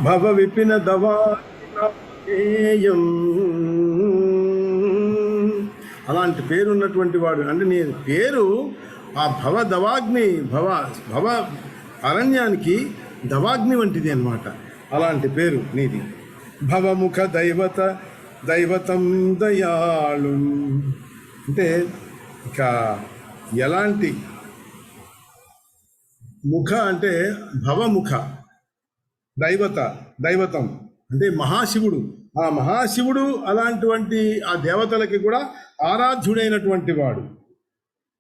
భవ విపిన దవాయం, అలాంటి పేరున్నటువంటి వాడు. అంటే నీ పేరు ఆ భవ దవాగ్ని, భవ భవ అరణ్యానికి దవాగ్ని వంటిది అన్నమాట. అలాంటి పేరు నీది. భవముఖ దైవతం దయాళు, అంటే ఇక ఎలాంటి ముఖ అంటే భవముఖ, దైవతం అంటే మహాశివుడు. ఆ మహాశివుడు అలాంటి ఆ దేవతలకి కూడా ఆరాధ్యుడైనటువంటి వాడు.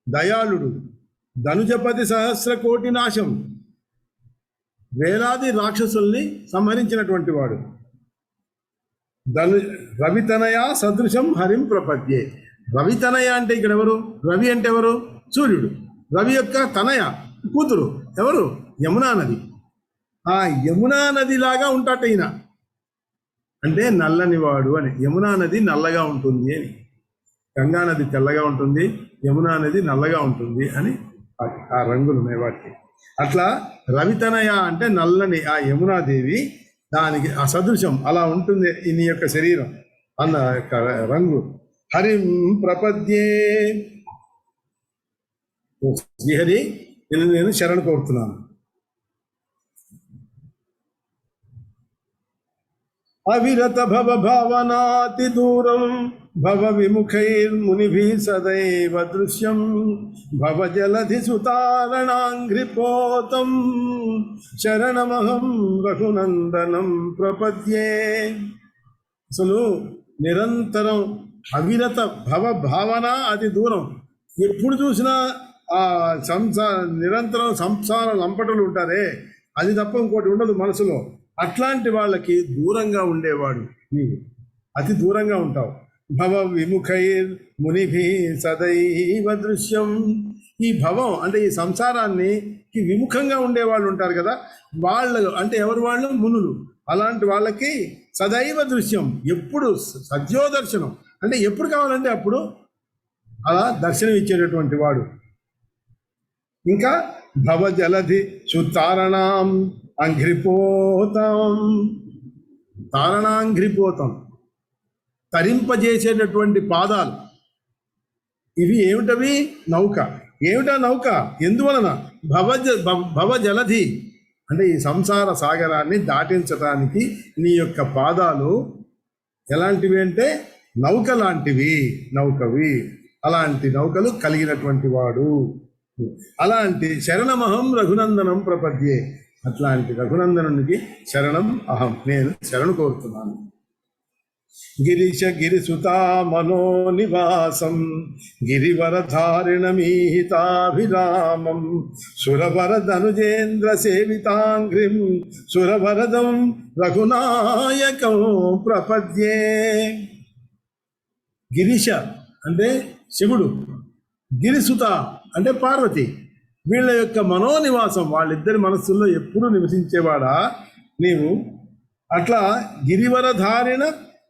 దయాళుడు, ధనుజపతి సహస్ర కోటి నాశం, వేలాది రాక్షసుల్ని సంహరించినటువంటి వాడు. రవితనయ సదృశం హరిం ప్రపద్యే. రవితనయ అంటే ఇక్కడ ఎవరు? రవి అంటే ఎవరు? సూర్యుడు. రవి యొక్క తనయ కూతురు ఎవరు? యమునా నది. ఆ యమునా నదిలాగా ఉంటాట ఈయన, అంటే నల్లని వాడు అని. యమునా నది నల్లగా ఉంటుంది అని, గంగా నది తెల్లగా ఉంటుంది, యమునా నది నల్లగా ఉంటుంది అని ఆ రంగులు ఉన్నాయి వాటికి. అట్లా రవితనయ అంటే నల్లని ఆ యమునాదేవి, దానికి ఆ సదృశం అలా ఉంటుంది ఈయన యొక్క శరీరం అన్న యొక్క రంగు. హరిం ప్రపద్యే, శ్రీహరి నేను శరణు కోరుతున్నాను. అవిరత భవ భావనాతి దూరం భవ విముఖైర్మునిభి సదైవ దృశ్యం భవ జలధి సుతారణాంఘ్రిపోతం శరణమహం రఘునందనం ప్రపద్యే. అసలు నిరంతరం అవిరత భవ భావన అతి దూరం. ఎప్పుడు చూసినా ఆ నిరంతరం సంసార లంపటలు ఉంటారే, అది తప్ప ఇంకోటి ఉండదు మనసులో. అట్లాంటి వాళ్ళకి దూరంగా ఉండేవాడు నీవు, అతి దూరంగా ఉంటావు. భవ విముఖైర్ మునిభి సదైవ దృశ్యం. ఈ భవం అంటే ఈ సంసారాన్ని విముఖంగా ఉండేవాళ్ళు ఉంటారు కదా, వాళ్ళు అంటే ఎవరు? వాళ్ళు మునులు. అలాంటి వాళ్ళకి సదైవ దృశ్యం, ఎప్పుడు సద్యోదర్శనం, అంటే ఎప్పుడు కావాలంటే అప్పుడు అలా దర్శనం ఇచ్చేటటువంటి వాడు. ఇంకా భవ జలధి సుతారణాం అంఘ్రిపోతం, తారణాంఘ్రిపోతం తరింపజేసేటటువంటి పాదాలు. ఇవి ఏమిటవి? నౌక. ఏమిటా నౌక? ఎందువలన? భవ జలధి అంటే ఈ సంసార సాగరాన్ని దాటించడానికి నీ యొక్క పాదాలు ఎలాంటివి అంటే నౌక లాంటివి, నౌకవి. అలాంటి నౌకలు కలిగినటువంటి వాడు. అలాంటి శరణమహం రఘునందనం ప్రపద్యే. అట్లాంటి రఘునందనునికి శరణం అహం, నేను శరణు కోరుతున్నాను. గిరీశ గిరిసుతా మనోనివాసం గిరివరధారిణమీహితాభిరామం సురవరధనుజేంద్ర సేవితాంగ్రిం సురవరదం రఘునాయకం ప్రపద్యే. గిరీశ అంటే శివుడు, గిరిసుత అంటే పార్వతి, వీళ్ళ యొక్క మనోనివాసం, వాళ్ళిద్దరి మనస్సుల్లో ఎప్పుడూ నివసించేవాడా నీవు. అట్లా గిరివర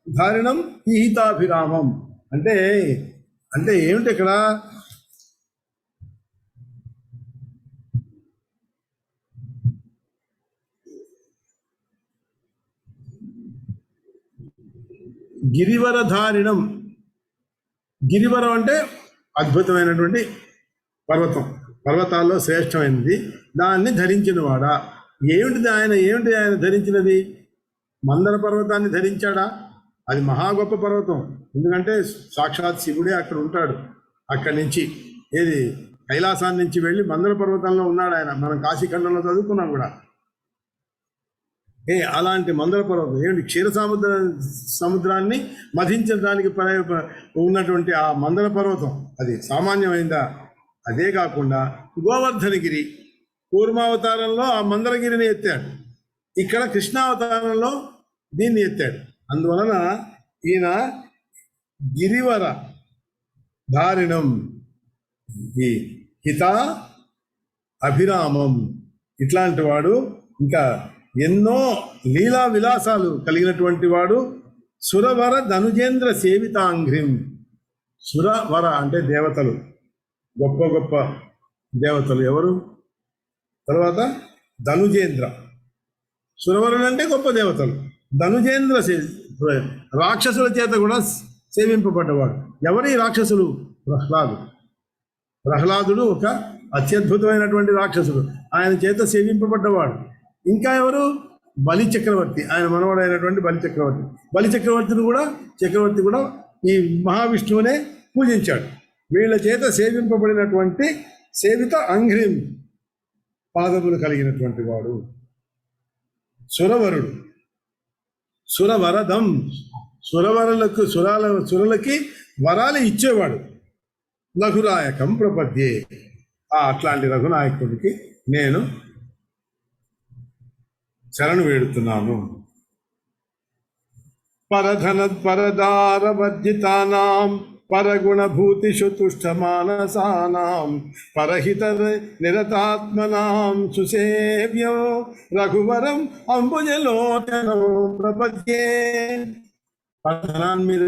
ధారిణం ఈహితాభిరామం అంటే అంటే ఏమిటి ఇక్కడ? గిరివర ధారిణం, గిరివరం అంటే అద్భుతమైనటువంటి పర్వతం, పర్వతాల్లో శ్రేష్టమైనది. దాన్ని ధరించిన వాడా. ఏమిటి ఆయన ధరించినది? మందర పర్వతాన్ని ధరించాడా? అది మహా గొప్ప పర్వతం. ఎందుకంటే సాక్షాత్ శివుడే అక్కడ ఉంటాడు. అక్కడి నుంచి ఏది కైలాసాన్ని నుంచి వెళ్ళి మందర పర్వతంలో ఉన్నాడు ఆయన. మనం కాశీఖండంలో చదువుకున్నాం కూడా. అలాంటి మందర పర్వతం ఏమిటి? సముద్రాన్ని మధించడానికి ఉన్నటువంటి ఆ మందర పర్వతం అది సామాన్యమైందా? అదే కాకుండా గోవర్ధనగిరి, కూర్మావతారంలో ఆ మందరగిరిని ఎత్తాడు, ఇక్కడ కృష్ణావతారంలో దీన్ని ఎత్తాడు. అందువలన ఈయన గిరివర ధారిణం, ఈ హిత అభిరామం, ఇట్లాంటి వాడు. ఇంకా ఎన్నో లీలా విలాసాలు కలిగినటువంటి వాడు. సురవర ధనుజేంద్ర సేవితాంఘ్రిం. సురవర అంటే దేవతలు, గొప్ప గొప్ప దేవతలు ఎవరు? తర్వాత ధనుజేంద్ర, సురవరులు అంటే గొప్ప దేవతలు. ధనుజేంద్ర రాక్షసుల చేత కూడా సేవింపబడ్డవాడు. ఎవరి రాక్షసులు? ప్రహ్లాదుడు ఒక అత్యద్భుతమైనటువంటి రాక్షసుడు, ఆయన చేత సేవింపబడ్డవాడు. ఇంకా ఎవరు? బలి చక్రవర్తి, ఆయన మనవడైనటువంటి బలి చక్రవర్తిని కూడా చక్రవర్తి కూడా ఈ మహావిష్ణువునే పూజించాడు. వీళ్ళ చేత సేవింపబడినటువంటి సేవిత అంఘ్రిం పాదములు కలిగినటువంటి వాడు సురవరుడు. సురవరదం, సురలకి వరాలు ఇచ్చేవాడు. రఘునాయకం ప్రపద్యే, అట్లాంటి రఘునాయకుడికి నేను శరణు వేడుతున్నాను. పరధన వర్జితానాం పరగుణభూతిషు తుష్టమానసానాం పరహిత నిరతాత్మనాం సుసేవ్యో రఘువరం అంబుజలోచనం ప్రపద్యే. పరధనాన్ని మీద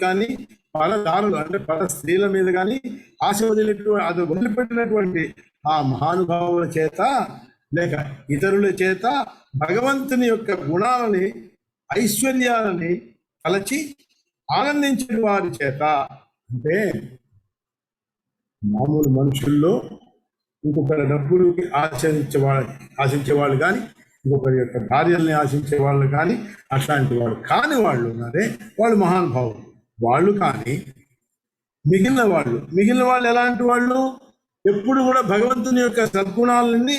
కానీ, పరదారులు అంటే పర స్త్రీల మీద కానీ ఆశ అది వదిలిపెట్టినటువంటి ఆ మహానుభావుల చేత లేక ఇతరుల చేత భగవంతుని యొక్క గుణాలని, ఐశ్వర్యాలని తలచి ఆనందించిన వారి చేత, అంటే మామూలు మనుషుల్లో ఇంకొకరి డబ్బులు ఆశించేవాళ్ళు కానీ, ఇంకొకరి యొక్క భార్యల్ని ఆశించే వాళ్ళు కానీ, అట్లాంటి వాళ్ళు కాని వాళ్ళు ఉన్నారే వాళ్ళు మహానుభావులు. వాళ్ళు కానీ మిగిలిన వాళ్ళు ఎలాంటి వాళ్ళు? ఎప్పుడు కూడా భగవంతుని యొక్క సద్గుణాలని,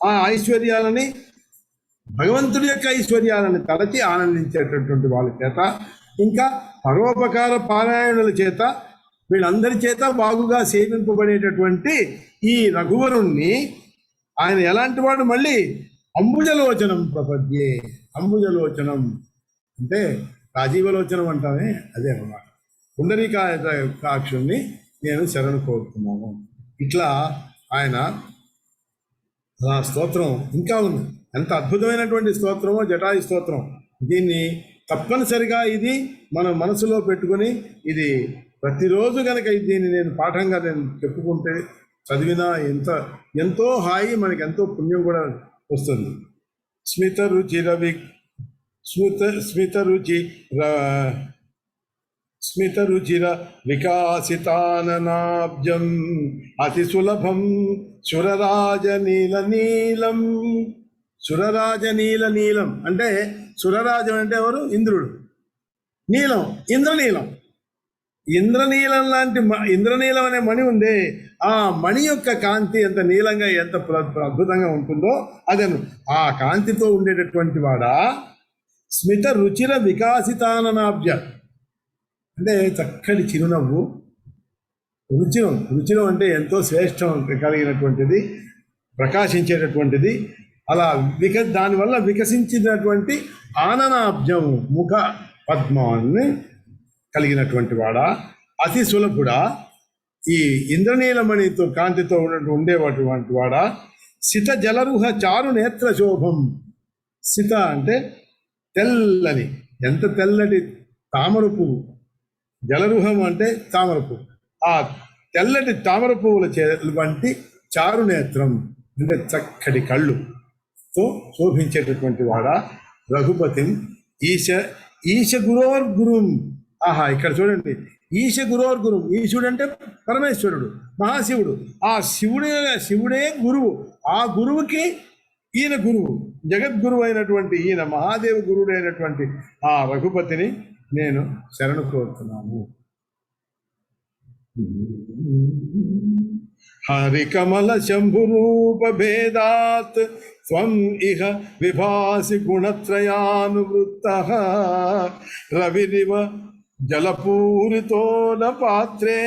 ఆ ఐశ్వర్యాలని, భగవంతుడి యొక్క ఐశ్వర్యాలను తలచి ఆనందించేటటువంటి వాళ్ళ చేత, ఇంకా పరోపకార పారాయణుల చేత, వీళ్ళందరి చేత బాగుగా సేవింపబడేటటువంటి ఈ రఘువరుణ్ణి, ఆయన ఎలాంటి వాడు? మళ్ళీ అంబుజలోచనం ప్రపద్యే. అంబుజలోచనం అంటే రాజీవలోచనం అంటామే, అదే అన్నమాట. పుండరీకాక్షుణ్ణి నేను శరణు కోరుతున్నాను. ఇట్లా ఆయన స్తోత్రం ఇంకా ఉంది. ఎంత అద్భుతమైనటువంటి స్తోత్రమో జటాయు స్తోత్రం. దీన్ని తప్పనిసరిగా ఇది మన మనసులో పెట్టుకుని, ఇది ప్రతిరోజు కనుక దీన్ని నేను పాఠంగా చెప్పుకుంటే, చదివినా ఎంతో హాయి, మనకి ఎంతో పుణ్యం కూడా వస్తుంది. స్మితరుచిర వికాసితాననాబ్జం అతి సులభం సురరాజనీలం. సురరాజనీలం అంటే, సురరాజం అంటే ఎవరు? ఇంద్రుడు. నీలం ఇంద్రనీలం. ఇంద్రనీలం లాంటి ఇంద్రనీలం అనే మణి ఉంది. ఆ మణి యొక్క కాంతి ఎంత నీలంగా, ఎంత అద్భుతంగా ఉంటుందో అదను. ఆ కాంతితో ఉండేటటువంటి వాడా స్మిత రుచిర వికాసితాననాబ్జ అంటే చక్కటి చిరునవ్వు. రుచిరం అంటే ఎంతో శ్రేష్టం కలిగినటువంటిది, ప్రకాశించేటటువంటిది. అలా దానివల్ల వికసించినటువంటి ఆననాబ్జం, ముఖ పద్మాన్ని కలిగినటువంటి వాడా, అతి సులభుడా, ఈ ఇంద్రనీలమణితో కాంతితో ఉండేటటువంటి వాడా, సిత జలరుహ చారు నేత్ర శోభం. సిత అంటే తెల్లని, ఎంత తెల్లటి తామర పువ్వు. జలరుహం అంటే తామర పువ్వు. ఆ తెల్లటి తామర పువ్వుల వంటి చారు నేత్రం అంటే చక్కటి కళ్ళుతో శోభించేటటువంటి వాడా, రఘుపతిం ఈశ గురోర్గురుం. ఇక్కడ చూడండి, ఈశ గురోర్గురు. ఈశుడు అంటే పరమేశ్వరుడు, మహాశివుడు. ఆ శివుడే గురువు. ఆ గురువుకి ఈయన గురువు, జగద్గురువు అయినటువంటి ఈయన మహాదేవ గురువుడు అయినటువంటి ఆ రఘుపతిని నేను శరణు కోరుతున్నాను. హరికమల శంభురూప భేదాత్ త్వం ఇహ విభాసి గుణత్రయానువృత్తః రవిరివ జలపూరితోన పాత్రే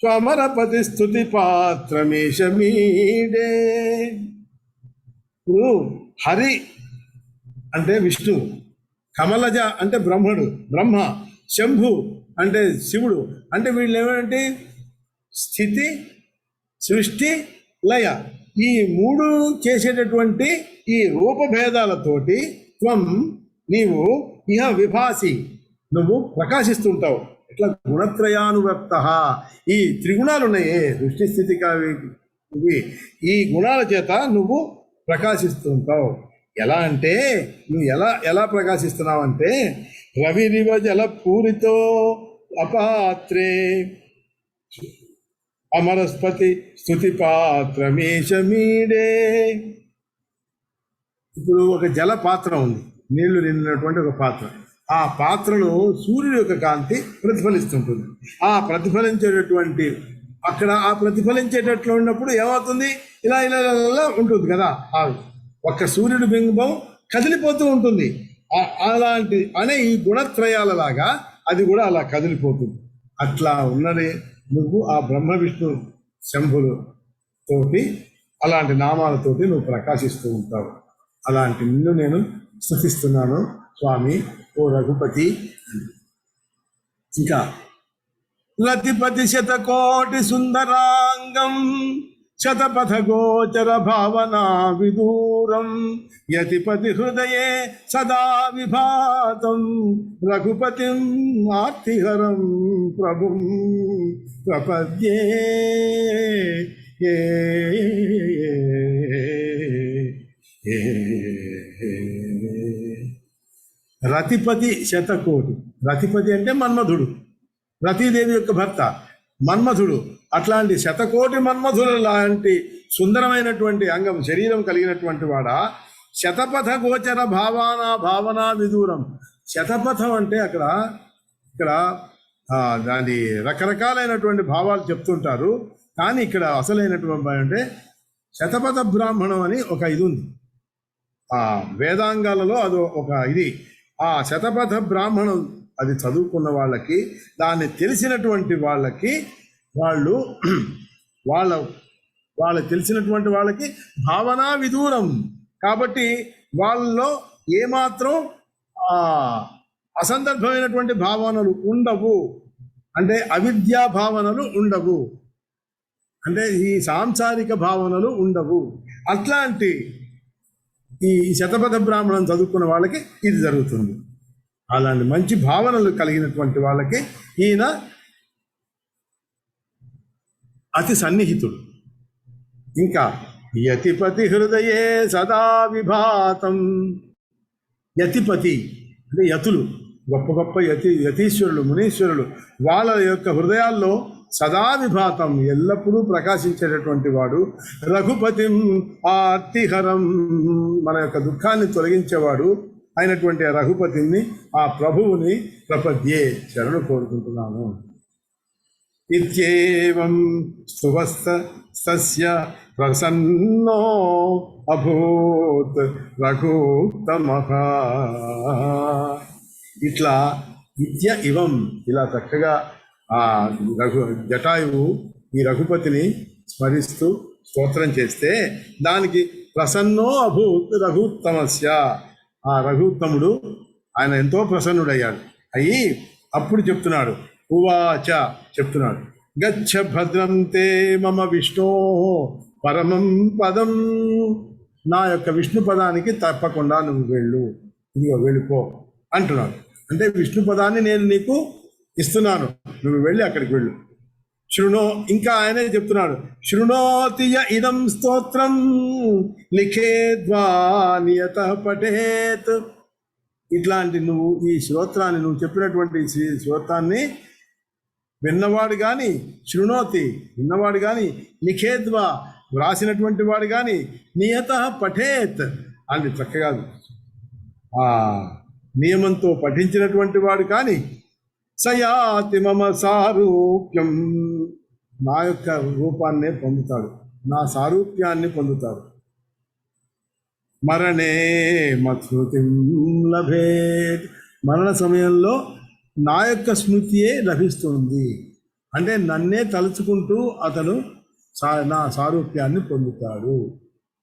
స్వమరపతి స్తుతి పాత్రమీశమీడే. ఇప్పుడు హరి అంటే విష్ణు, కమలజ అంటే బ్రహ్మ, శంభు అంటే శివుడు. అంటే వీళ్ళు ఏమంటే స్థితి, సృష్టి, లయ, ఈ మూడు చేసేటటువంటి ఈ రూపభేదాలతోటి త్వం నీవు ఇహ విభాసి నువ్వు ప్రకాశిస్తుంటావు. ఇట్లా గుణత్రయానువర్త. ఈ త్రిగుణాలు ఉన్నాయే, సృష్టి స్థితి ఇవి, ఈ గుణాల చేత నువ్వు ప్రకాశిస్తుంటావు. ఎలా అంటే నువ్వు ఎలా ఎలా ప్రకాశిస్తున్నావు అంటే రవిరివ జల పూరితో అపాత్రే అమరస్పతి స్తుతి పాత్రమేషమీడే. ఇప్పుడు ఒక జల పాత్ర ఉంది, నీళ్లు నిండినటువంటి ఒక పాత్ర. ఆ పాత్రలో సూర్యుడి యొక్క కాంతి ప్రతిఫలిస్తుంటుంది. ఆ ప్రతిఫలించేటటువంటి అక్కడ ఆ ప్రతిఫలించేటట్లు ఉన్నప్పుడు ఏమవుతుంది, ఇలా ఇలా ఇలా ఉంటుంది కదా. ఆ ఒక్క సూర్యుడి బింబం కదిలిపోతూ ఉంటుంది. అలాంటి అనే ఈ గుణత్రయాలలాగా అది కూడా అలా కదిలిపోతుంది. అట్లా ఉన్నది నువ్వు ఆ బ్రహ్మ విష్ణు శంభులు తోటి అలాంటి నామాలతోటి నువ్వు ప్రకాశిస్తూ ఉంటావు. అలాంటి నిన్ను నేను స్తుతిస్తున్నాను స్వామి, ఓ రఘుపతి. ఇంకా లతిపతి శతకోటి సుందరాంగం శతపథ గోచర భావనా విదూరం యతిపతి హృదయే సదా విభాతం రఘుపతిం ఆర్తిహరం ప్రభుం ప్రపద్యే. రతిపతి శతకోటి, రతిపతి అంటే మన్మధుడు, రతీదేవి యొక్క భర్త మన్మధుడు. అట్లాంటి శతకోటి మన్మధుల లాంటి సుందరమైనటువంటి అంగం శరీరం కలిగినటువంటి వాడా. శతపథ గోచర భావనా విదూరం. శతపథం అంటే ఇక్కడ దాని రకరకాలైనటువంటి భావాలు చెప్తుంటారు. కానీ ఇక్కడ అసలైనటువంటి అంటే శతపథ బ్రాహ్మణం అని ఒక ఇది ఉంది ఆ వేదాంగాలలో. అది ఒక ఇది. ఆ శతపథ బ్రాహ్మణం అది చదువుకున్న వాళ్ళకి, దాన్ని తెలిసినటువంటి వాళ్ళకి, వాళ్ళ తెలిసినటువంటి వాళ్ళకి భావనా విదూరం. కాబట్టి వాళ్ళలో ఏమాత్రం అసందర్భమైనటువంటి భావనలు ఉండవు. అంటే అవిద్యా భావనలు ఉండవు, అంటే ఈ సాంసారిక భావనలు ఉండవు. అట్లాంటి ఈ శతపథ బ్రాహ్మణం చదువుకున్న వాళ్ళకి ఇది జరుగుతుంది. అలాంటి మంచి భావనలు కలిగినటువంటి వాళ్ళకి ఈయన అతి సన్నిహితుడు. ఇంకా యతిపతి హృదయే సదా విభాతం. యతిపతి అంటే యతులు, గొప్ప గొప్ప యతీశ్వరులు, మునీశ్వరులు, వాళ్ళ యొక్క హృదయాల్లో సదా విభాతం ఎల్లప్పుడూ ప్రకాశించేటటువంటి వాడు. రఘుపతిం ఆర్తిహరం, మన యొక్క దుఃఖాన్ని తొలగించేవాడు అయినటువంటి ఆ రఘుపతిని, ఆ ప్రభువుని ప్రపద్యే శరణు కోరుకుంటున్నాను. ఇత్యేవం స్తువస్తస్య ప్రసన్నో అభూత్ రఘుత్తమః. ఇట్లా ఇత్య ఇవం, ఇలా చక్కగా ఆ జటాయువు ఈ రఘుపతిని స్మరిస్తూ స్తోత్రం చేస్తే దానికి ప్రసన్నో అభూత్ రఘుత్తమస్య, ఆ రఘుత్తముడు ఆయన ఎంతో ప్రసన్నుడయ్యాడు. అయ్యి అప్పుడు చెప్తున్నాడు, ఉవాచ చెప్తున్నాడు, గచ్చ భద్రం తే మమ విష్ణో పరమం పదం. నా యొక్క విష్ణు పదానికి తప్పకుండా నువ్వు వెళ్ళు, ఇదిగో వెళ్ళిపో అంటున్నాడు. అంటే విష్ణు పదాన్ని నేను నీకు ఇస్తున్నాను, నువ్వు వెళ్ళి అక్కడికి వెళ్ళు. శృణో, ఇంకా ఆయనే చెప్తున్నాడు, శృణోతియ ఇదం స్తోత్రం లిఖేద్వా నియత పఠేత్. ఇట్లాంటి నువ్వు ఈ స్తోత్రాన్ని, నువ్వు చెప్పినటువంటి స్తోత్రాన్ని విన్నవాడు కానీ, శృణోతి విన్నవాడు కానీ, లిఖేద్వా వ్రాసినటువంటి వాడు కానీ, నియత పఠేత్ అని చక్కగా ఆ నియమంతో పఠించినటువంటి వాడు కానీ, సయాతి మమ సారూప్యం, నా యొక్క రూపాన్నే పొందుతాడు, నా సారూప్యాన్ని పొందుతాడు. మరణే మత్స్మృతిం లభేత్, మరణ సమయంలో నా యొక్క స్మృతియే లభిస్తుంది. అంటే నన్నే తలుచుకుంటూ అతను నా సారూప్యాన్ని పొందుతాడు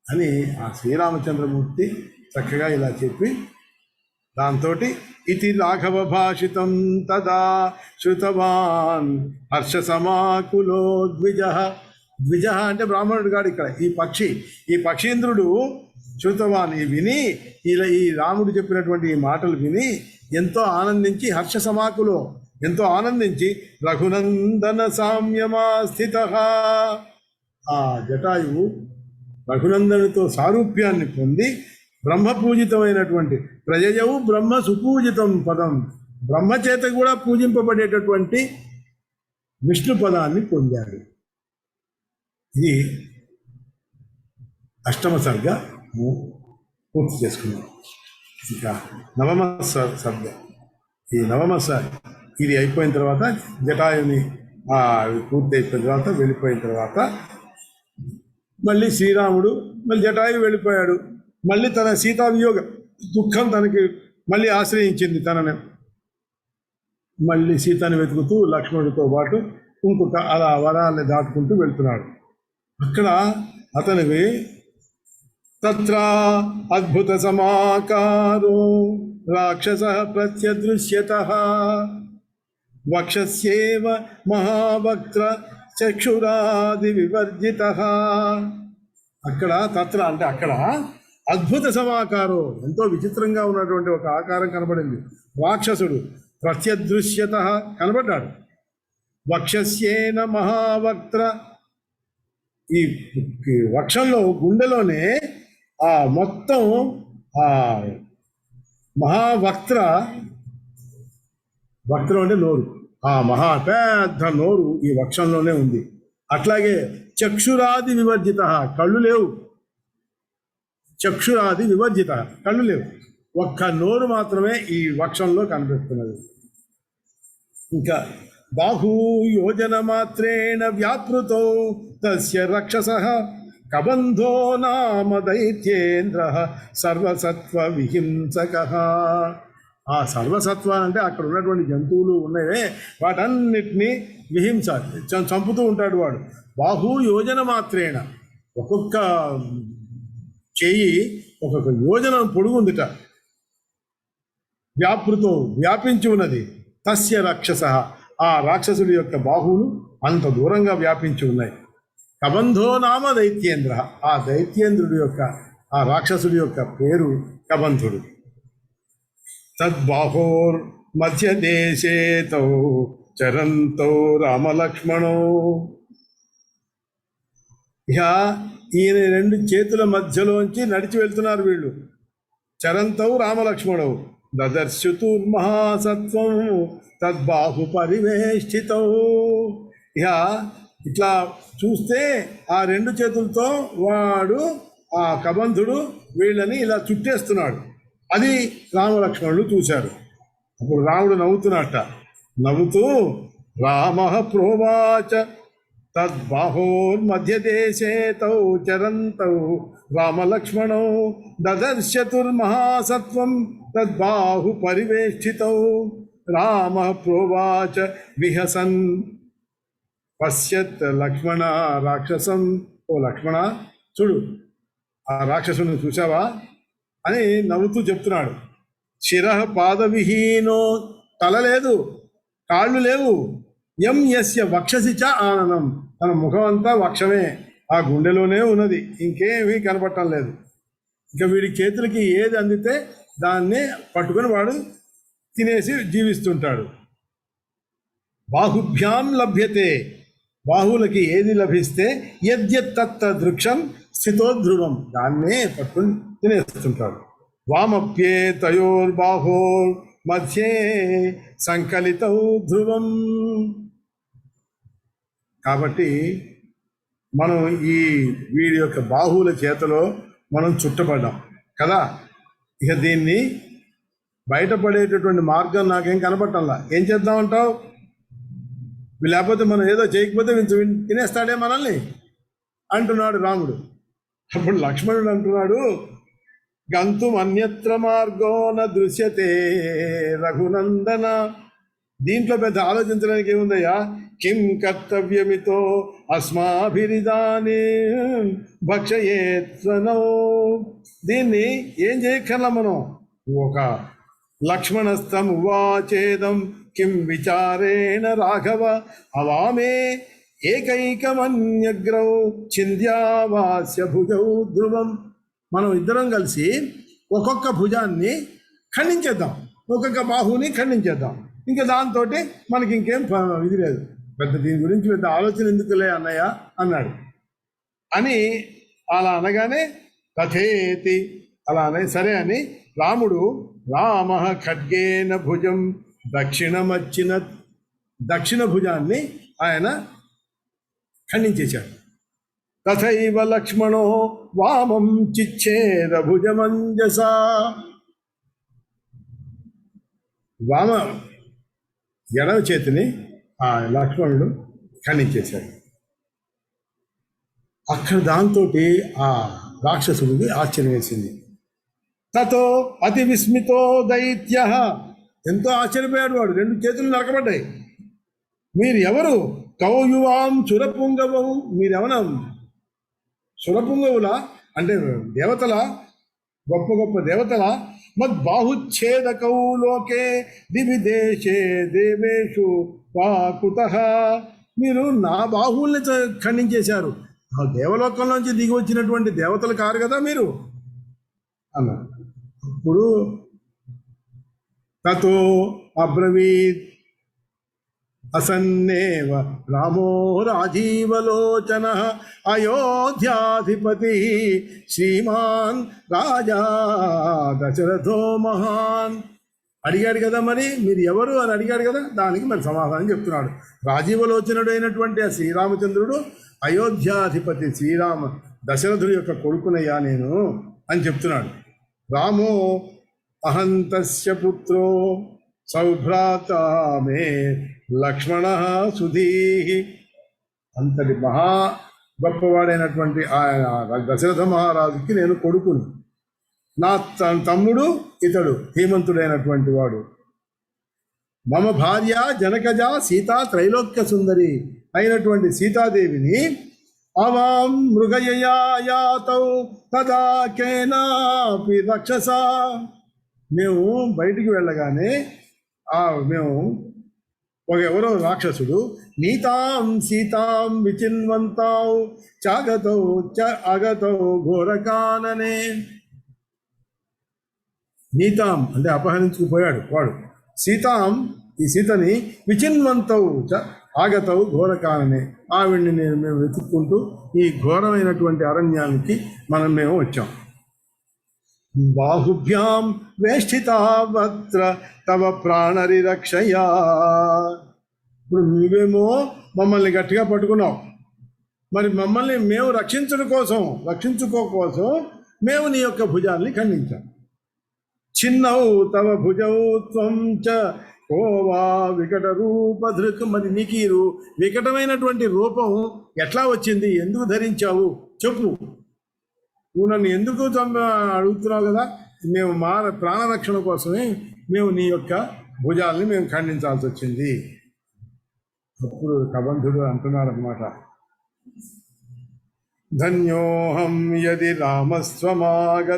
అని ఆ శ్రీరామచంద్రమూర్తి చక్కగా ఇలా చెప్పి, దాంతో ఇది రాఘవ భాషితం తదా శ్రుతవాన్ హర్ష సమాకులో ద్విజ. ద్విజ అంటే బ్రాహ్మణుడు గాడు. ఇక్కడ ఈ పక్షీంద్రుడు శ్రుతవాన్ విని, ఇలా ఈ రాముడు చెప్పినటువంటి ఈ మాటలు విని ఎంతో ఆనందించి, హర్ష సమాకులో ఎంతో ఆనందించి, రఘునందన సామ్యమా స్థిత, ఆ జటాయువు రఘునందనుతో సారూప్యాన్ని పొంది బ్రహ్మపూజితమైనటువంటి ప్రజయవు బ్రహ్మ సుపూజితం పదం, బ్రహ్మచేత కూడా పూజింపబడేటటువంటి విష్ణు పదాన్ని పొందాడు. ఇది అష్టమ సర్గ పూర్తి చేసుకున్నాం. ఇక నవమ సర్గ, ఈ నవమ ఇది అయిపోయిన తర్వాత జటాయుని పూర్తి అయిపోయిన తర్వాత వెళ్ళిపోయిన తర్వాత మళ్ళీ శ్రీరాముడు మళ్ళీ జటాయు వెళ్ళిపోయాడు. మళ్ళీ తన సీతావియోగ దుఃఖం తనకి మళ్ళీ ఆశ్రయించింది తనని. మళ్ళీ సీతని వెతుకుతూ లక్ష్మణుడితో పాటు ఇంకొక అలా వరాన్ని దాటుకుంటూ వెళ్తున్నాడు. అక్కడ అతనికి తత్ర అద్భుత సమాకారో రాక్షస ప్రత్యదృశ్యతః వక్షస్యేవ మహావక్త్ర చక్షురాది వివర్జితః. అక్కడ తత్ర అంటే అక్కడ అద్భుత సమాకారం, ఎంతో విచిత్రంగా ఉన్నటువంటి ఒక ఆకారం కనబడింది. రాక్షసుడు ప్రత్యదృశ్యత కనబడ్డాడు. వక్షస్యేన మహావక్త్ర, ఈ వక్షంలో గుండెలోనే ఆ మొత్తం ఆ మహావక్త్ర, వక్త్రం అంటే నోరు, ఆ మహా పెద్ద నోరు ఈ వక్షంలోనే ఉంది. అట్లాగే చక్షురాది వివర్జిత, కళ్ళు లేవు. చక్షురాది వివర్జిత, కళ్ళు లేవు, ఒక్క నోరు మాత్రమే ఈ వక్షంలో కనిపిస్తున్నది. ఇంకా బాహూయోజన మాత్రేణ వ్యాపృతో తస్య రక్షసః కబంధో నామ దైత్యేంద్రః సర్వసత్వ విహింసకః. ఆ సర్వసత్వ అంటే అక్కడ ఉన్నటువంటి జంతువులు ఉన్నాయే వాటన్నిటినీ విహింస చంపుతూ ఉంటాడు వాడు. బాహూయోజన మాత్రేణ, ఒక్కొక్క చెయ్యి ఒక్కొక్క యోజనం పొడుగుందిట. వ్యాపృతో వ్యాపించి ఉన్నది. తస్య రాక్షస, ఆ రాక్షసుడి యొక్క బాహువులు అంత దూరంగా వ్యాపించి ఉన్నాయి. కబంధో నామ దైత్యేంద్ర, ఆ దైత్యేంద్రుడి యొక్క ఆ రాక్షసుడి యొక్క పేరు కబంధుడు. తద్బాహోర్ మధ్య దేశేతౌ చరంతో రామలక్ష్మణో. ఇక ఈయన రెండు చేతుల మధ్యలోంచి నడిచి వెళ్తున్నారు వీళ్ళు. చరంతౌ రామలక్ష్మణౌ దదర్శుతుర్మహాసత్వం తద్బాహు పరివేష్టితౌ. ఇక ఇట్లా చూస్తే ఆ రెండు చేతులతో వాడు ఆ కబంధుడు వీళ్ళని ఇలా చుట్టేస్తున్నాడు. అది రామలక్ష్మణులు చూశారు. అప్పుడు రాముడు నవ్వుతున్నట్ట. నవ్వుతూ రామ ప్రోవాచ తద్బాహోర్మధ్యదేశే తౌ చరంతౌ రామలక్ష్మణౌ దదర్శతుర్మహాసత్వం తద్బాహు పరివేష్టితౌ. రామ ప్రోవాచ విహసన్ పశ్యత్ లక్ష్మణ రాక్షసం. ఓ లక్ష్మణ, చూడు ఆ రాక్షసుని చూసావా అని నవ్వుతూ చెప్తున్నాడు. శిరః పాదవిహీనో, తల లేదు, కాళ్ళు లేవు. యం యస్య వక్షసి చ ఆననం, తన ముఖం అంతా వక్షమే, ఆ గుండెలోనే ఉన్నది, ఇంకేమీ కనపడటం లేదు. ఇంకా వీడి చేతులకి ఏది అందితే దాన్ని పట్టుకొని వాడు తినేసి జీవిస్తుంటాడు. బాహుభ్యాం లభ్యతే, బాహువులకి ఏది లభిస్తే యద్యత్తత్త దృక్షం స్థితో ధ్రువం, దాన్నే పట్టుకుని తినేస్తుంటాడు. వామప్యే తయోర్బాహోర్ మధ్యే సంకలితౌ ధ్రువం. కాబట్టి మనం ఈ వీడి యొక్క బాహువుల చేతలో మనం చుట్టపడ్డాం కదా. ఇక దీన్ని బయటపడేటటువంటి మార్గం నాకేం కనపడటంలా. ఏం చేద్దామంటావు? లేకపోతే మనం ఏదో చేయకపోతే తినేస్తాడే మనల్ని అంటున్నాడు రాముడు. అప్పుడు లక్ష్మణుడు అంటున్నాడు, గంతుం అన్యత్ర మార్గో న దృశ్యతే రఘునందన. దీంట్లో పెద్ద ఆలోచించడానికి ఏముందయ్యా? కిం కర్తవ్యమితో అస్మాభిరిదాని భక్షయేత్వనో. దీన్ని ఏం చేయక్కర్లా మనం. ఒక లక్ష్మణస్థం ఉవాచేదం కిం విచారేణ రాఘవ అవామే ఏకైకమన్యగ్రౌ చింద్యావాస్య భుజౌ ధ్రువం. మనం ఇద్దరం కలిసి ఒక్కొక్క భుజాన్ని ఖండించేద్దాం, ఒక్కొక్క బాహుని ఖండించేద్దాం. ఇంకా దాంతో మనకి ఇంకేం ఇది లేదు, పెద్ద దీని గురించి పెద్ద ఆలోచన ఎందుకులే అన్నయ్య అన్నాడు. అని అలా అనగానే తథేతి అలానే సరే అని రాముడు రామ ఖడ్గేన భుజం దక్షిణ భుజాన్ని ఆయన ఖండించేశాడు. తథైవ లక్ష్మణో వామం చిచ్ఛేద భుజమంజసా. వామ ఎడవ చేతిని ఆ లక్ష్మణుడు ఖండించేశాడు. అక్కడ దాంతో ఆ రాక్షసుడికి ఆశ్చర్యం వేసింది. తతో అతి విస్మితో దైత్య, ఎంతో ఆశ్చర్యపోయాడు వాడు. 2 చేతులు నరకబడ్డాయి. మీరు ఎవరు? కౌయువాం సురపుంగవం, మీరెవన సురపుంగవుల అంటే దేవతల, గొప్ప గొప్ప దేవతల. మద్బాహుచ్ఛేదకౌ లోకే దివి దేశే దేవేషు వాకుతః, మీరు నా బాహువుల్ని ఖండించేశారు. ఆ దేవలోకంలోంచి దిగి వచ్చినటువంటి దేవతలు కారు కదా మీరు అన్నారు. ఇప్పుడు తతో అబ్రవీత్ అసన్నేవ రామో రాజీవలోచన అయోధ్యాధిపతి శ్రీమాన్ రాజా దశరథో మహాన్. అడిగాడు కదా, మరి మీరు ఎవరు అని అడిగాడు కదా, దానికి మరి సమాధానం చెప్తున్నాడు. రాజీవలోచనుడు అయినటువంటి ఆ శ్రీరామచంద్రుడు అయోధ్యాధిపతి శ్రీరామ దశరథుడి యొక్క కొడుకునయ్యా నేను అని చెప్తున్నాడు. రామో అహంతస్య పుత్రో సౌభ్రాత మే లక్ష్మణ సుధీహి. అంతటి మహా గొప్పవాడైనటువంటి ఆయన దశరథ మహారాజుకి నేను కొడుకుని, నా తమ్ముడు ఇతడు ధీమంతుడైనటువంటి వాడు. మమ భార్య జనకజ సీతా త్రైలోక్య సుందరి అయినటువంటి సీతాదేవిని అవాం మృగయయాతౌ తదా కేనాపి రక్షస. మేము బయటికి వెళ్ళగానే మేము ఎవరో రాక్షసుడు నీతాం సీతాం విచిన్వంతాం చాగతౌ అగతౌ ఘోరకాననే. నీతాం అంటే అపహరించుకుపోయాడు వాడు. సీతాం ఈ సీతని విచిన్వంతౌ ఆగతౌ ఘోరకాననే, ఆవిడ్ని మేము వెతుక్కుంటూ ఈ ఘోరమైనటువంటి అరణ్యానికి మేము వచ్చాం. బాహుభ్యాం వేష్ఠితావత్ర తవ ప్రాణరి రక్షయా. ఇప్పుడు నువ్వేమో మమ్మల్ని గట్టిగా పట్టుకున్నావు, మరి మమ్మల్ని మేము రక్షించుకోకోసం మేము నీ యొక్క భుజాల్ని ఖండించాం. చిన్నౌ తవ భుజౌ త్వం చ కోవా వికట రూపధృక్. మరి నీకు ఈ వికటమైనటువంటి రూపం ఎట్లా వచ్చింది, ఎందుకు ధరించావు చెప్పు. నువ్వు నన్ను ఎందుకు అడుగుతున్నావు కదా, మేము మా ప్రాణరక్షణ కోసమే మేము నీ యొక్క భుజాల్ని మేము ఖండించాల్సి వచ్చింది. అప్పుడు కబంధుడు అంటున్నాడు అన్నమాట, ధన్యోహం యది రామస్వమాగతోసి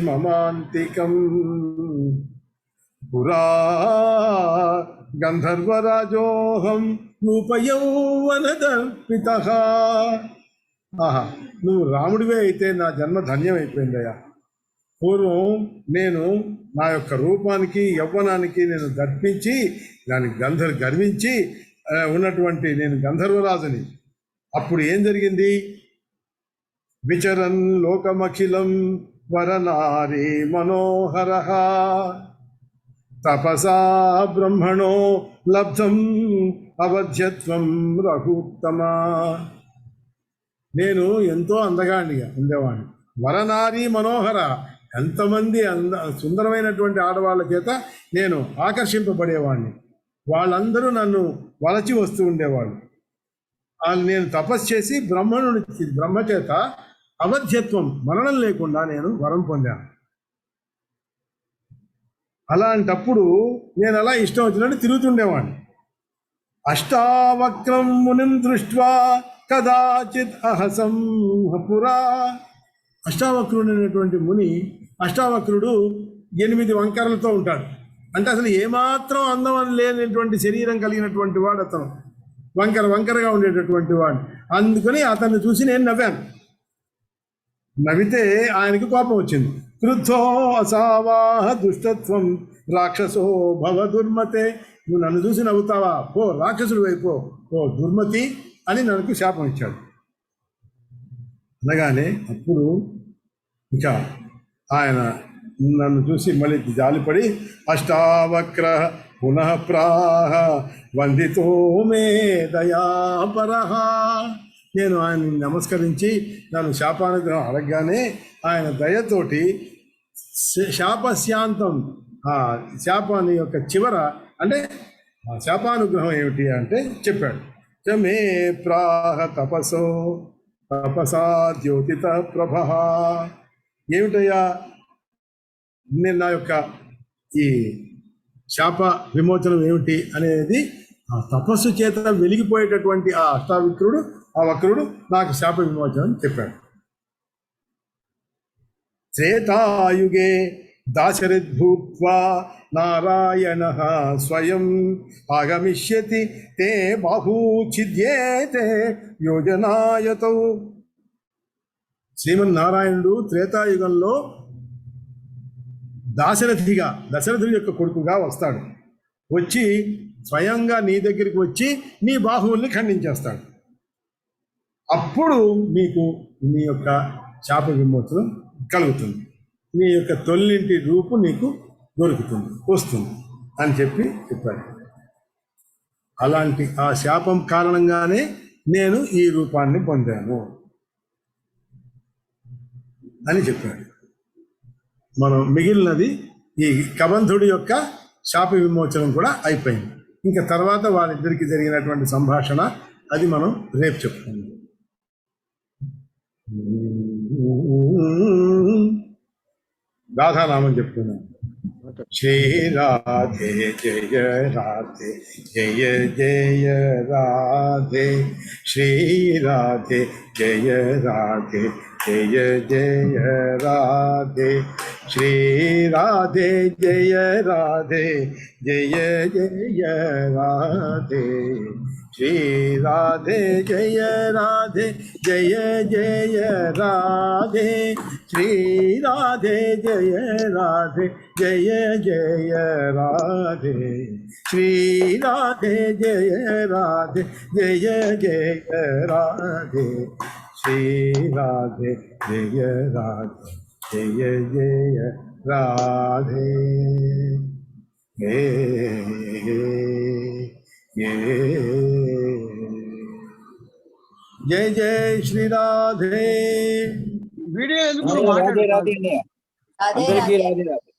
మమాంతికం పురా గంధర్వరాజోహం రూపయౌవనదర్పితః. ఆహా, నువ్వు రాముడివే అయితే నా జన్మ ధన్యమైపోయిందయ్యా. పూర్వం నేను నా యొక్క రూపానికి యవ్వనానికి నేను దర్పించి దానికి గర్వించి ఉన్నటువంటి నేను గంధర్వరాజుని. అప్పుడు ఏం జరిగింది? విచరన్ లోకమఖిలం వరనారీ మనోహర తపసా బ్రహ్మణో లబ్ధం అవధ్యత్వం రఘుత్తమా. నేను ఎంతో అందగాడిగా ఉండేవాడిని. వరనారీ మనోహర, ఎంతమంది సుందరమైనటువంటి ఆడవాళ్ళ చేత నేను ఆకర్షింపబడేవాడిని. వాళ్ళందరూ నన్ను వలచి వస్తూ ఉండేవాళ్ళు. నేను తపస్సు చేసి బ్రహ్మ చేత అవధ్యత్వం, మరణం లేకుండా నేను వరం పొందాను. అలాంటప్పుడు నేను అలా ఇష్టం వచ్చినట్టు తిరుగుతుండేవాడిని. అష్టావక్రం మునిం దృష్ట్వా కదాచిత్ అహసం పురా. అష్టావక్రుడు అనేటువంటి ముని, అష్టావక్రుడు 8 వంకరలతో ఉంటాడు. అంటే అసలు ఏమాత్రం అందం లేనటువంటి శరీరం కలిగినటువంటి వాడు అతను, వంకరగా ఉండేటటువంటి వాడు. అందుకని అతన్ని చూసి నేను నవ్వాను. నవ్వితే ఆయనకి కోపం వచ్చింది. క్రుద్ధో అసావాహ దుష్టత్వం రాక్షసో భవ దుర్మతే. నువ్వు నన్ను చూసి నవ్వుతావా, పో రాక్షసుడు వైపో, ఓ దుర్మతి అని నాకు శాపం ఇచ్చాడు. అనగానే అప్పుడు ఇక ఆయన నన్ను చూసి మళ్ళీ జాలిపడి అష్టావక్ర పునః ప్రాహ వందితో మే దయాపరః. నేను ఆయన్ని నమస్కరించి నన్ను శాపానుగ్రహం అడగగానే ఆయన దయతోటి శాపశాంతం, ఆ శాపాన్ని యొక్క చివర అంటే ఆ శాపానుగ్రహం ఏమిటి అంటే చెప్పాడు. మే ప్రాహ తపసా ద్యోతిత ప్రభ. ఏమిటయ్యా నేను నా యొక్క ఈ శాప విమోచనం ఏమిటి అనేది ఆ తపస్సు చేత వెలిగిపోయేటటువంటి ఆ అష్టావిక్రుడు, ఆ వక్రుడు నాకు శాప విమోచనం చెప్పాడు. త్రేతాయుగే దాశరథ్భూత్వా నారాయణ స్వయం ఆగమిష్యతి తే బాహూఛిద్యేతే యోజనాయతౌ. శ్రీమన్నారాయణుడు త్రేతాయుగంలో దశరథుడి యొక్క కొడుకుగా వస్తాడు. వచ్చి స్వయంగా నీ దగ్గరికి వచ్చి నీ బాహువుల్ని ఖండించేస్తాడు. అప్పుడు నీకు నీ యొక్క శాప విమోచనం కలుగుతుంది, నీ యొక్క తొల్లింటి రూపు నీకు దొరుకుతుంది, వస్తుంది అని చెప్పాడు. అలాంటి ఆ శాపం కారణంగానే నేను ఈ రూపాన్ని పొందాను అని చెప్పాడు. మనం మిగిలినది ఈ కబంధుడి యొక్క శాప విమోచనం కూడా అయిపోయింది. ఇంకా తర్వాత వాళ్ళిద్దరికి జరిగినటువంటి సంభాషణ అది మనం రేపు చెప్పుకుందాం. రాధానామం చెప్తున్నాం. శ్రీ రాధే జయ రాధే జయ జయ రాధే, శ్రీ రాధే జయ రాధే జయ జయ రాధే, శ్రీ రాధే జయ రాధే జయ జయ రాధే, శ్రీ రాధే జయ రాధే జయ జయ రాధే, శ్రీ రాధే జయ రాధే జయ జయ రాధే, శ్రీ రాధే జయ రాధే జయ జయ రాధే, శ్రీ రాధే జయ రాధే జయ జయ రాధే. జయ జయ శ్రీ రాధే. వీడియో ఎందుకు మాట్లాడుతున్నారు? అందరికీ రాధే రాధే.